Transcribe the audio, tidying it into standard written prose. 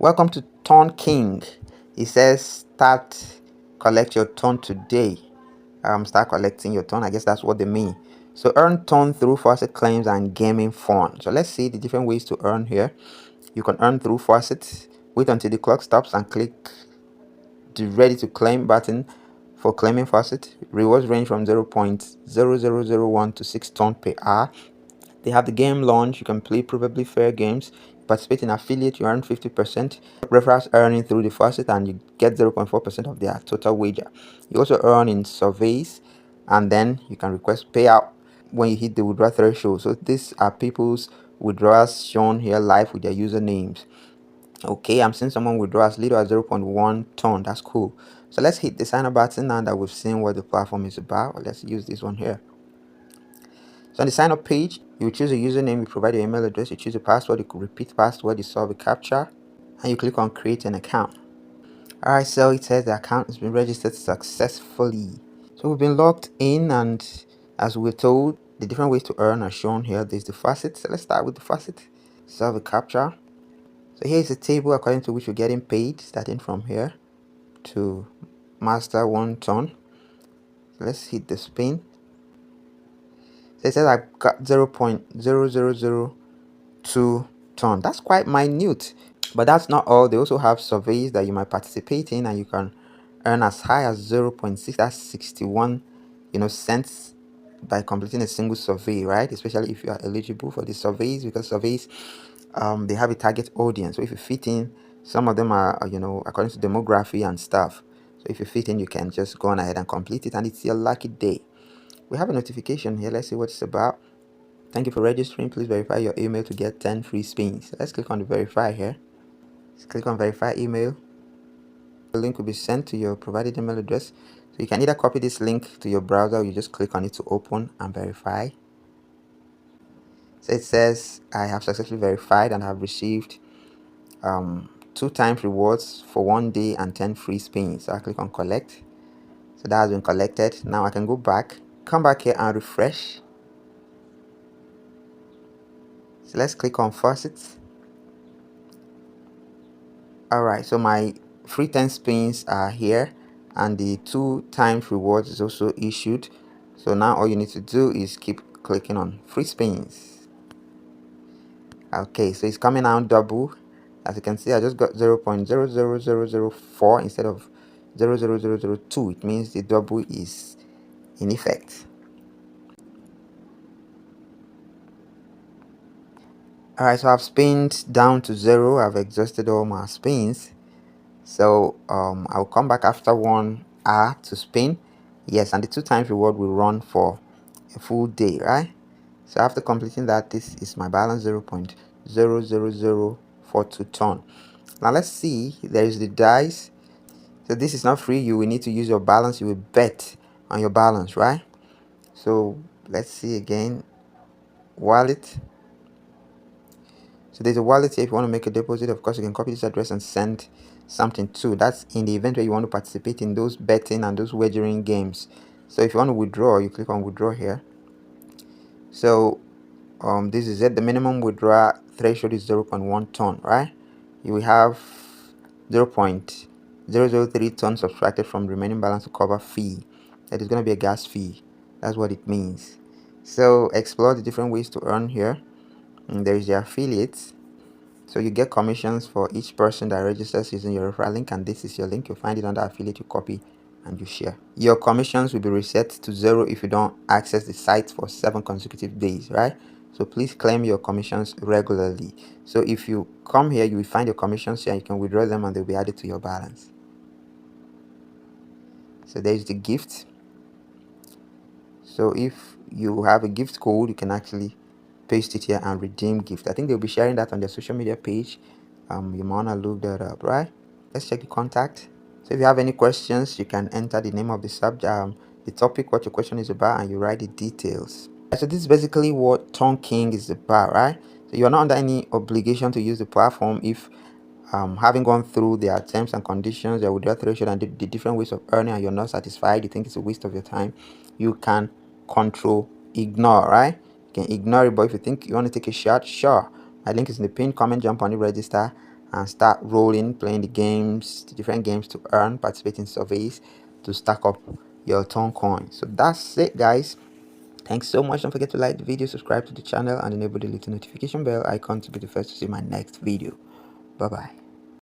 Welcome to TONking. It says start collect your ton today. Start collecting your ton. I guess that's what they mean. So earn ton through Faucet claims and gaming fun. So let's see the different ways to earn here. You can earn through Faucet. Wait until the clock stops and click the ready to claim button for claiming Faucet. Rewards range from 0.0001 to 6 ton per hour. They have the game launch. You can play probably fair games. Participate in affiliate, you earn 50%. Referrals earning through the Faucet and you get 0.4% of their total wager. You also earn in surveys, and then you can request payout when you hit the withdrawal threshold. So these are people's withdrawals shown here live with their usernames. Okay, I'm seeing someone withdraw as little as 0.1 ton. That's cool. So let's hit the sign up button now that we've seen what the platform is about. Let's use this one here. So on the sign up page, you choose a username, you provide your email address, you choose a password, you could repeat password, you solve a captcha, and you click on create an account. Alright, so it says the account has been registered successfully. So we've been logged in, and as we're told, the different ways to earn are shown here. There's the Faucet. So let's start with the Faucet. Solve a captcha. So here's the table according to which you're getting paid, starting from here to master 1 ton. So let's hit the spin. So it says I got 0.0002 ton. That's quite minute, but that's not all. They also have surveys that you might participate in, and you can earn as high as 0.6. That's 61 cents by completing a single survey, right? Especially if you are eligible for the surveys, because surveys they have a target audience. So if you fit in, some of them are according to demography and stuff. So if you fit in, you can just go on ahead and complete it, and it's your lucky day. We have a notification here. Let's see what it's about. Thank you for registering. Please verify your email to get 10 free spins. Let's click on the verify here. Let's click on verify email. The link will be sent to your provided email address. So you can either copy this link to your browser, or you just click on it to open and verify. So it says I have successfully verified and have received 2 times rewards for 1 day and 10 free spins. So I click on collect. So that has been collected. Now I can go back, come back here and refresh. So let's click on Faucet. Alright, so my free 10 spins are here, and the 2 times rewards is also issued. So now all you need to do is keep clicking on free spins. Okay, so it's coming out double. As you can see, I just got 0.00004 instead of 0.0002. It means the double is in effect. Alright, so I've spinned down to 0. I've exhausted all my spins. So I'll come back after 1 hour to spin. Yes, and the 2 times reward will run for a full day, right? So after completing that, this is my balance, 0.00042 ton. Now let's see, there is the dice. So this is not free. You will need to use your balance. You will bet on your balance, right? So let's see again. Wallet. So there's a wallet here. If you want to make a deposit, of course you can copy this address and send something to. That's in the event where you want to participate in those betting and those wagering games. So if you want to withdraw, you click on withdraw here. So this is it. The minimum withdrawal threshold is 0.1 ton, right? You will have 0.003 ton subtracted from remaining balance to cover fee. That is going to be a gas fee. That's what it means. So explore the different ways to earn here. And there is the affiliates. So you get commissions for each person that registers using your referral link, and this is your link. You'll find it under affiliate. You copy and you share. Your commissions will be reset to 0 if you don't access the site for 7 consecutive days, right? So please claim your commissions regularly. So if you come here, you will find your commissions here. You can withdraw them and they'll be added to your balance. So there's the gift. So if you have a gift code, you can actually paste it here and redeem gift. I think they'll be sharing that on their social media page. You might want to look that up, right? Let's check the contact. So if you have any questions, you can enter the name of the subject, the topic, what your question is about, and you write the details. So this is basically what TONking is about, right? So you're not under any obligation to use the platform if having gone through their terms and conditions, their withdrawal threshold, and the different ways of earning, and you're not satisfied, you think it's a waste of your time, you can control ignore, right? You can ignore it, but if you think you want to take a shot, sure. My link is in the pinned comment. Jump on it, register, and start rolling, playing the different games to earn, participate in surveys to stack up your TONCoin. So that's it, guys. Thanks so much. Don't forget to like the video, subscribe to the channel, and enable the little notification bell icon to be the first to see my next video. Bye bye.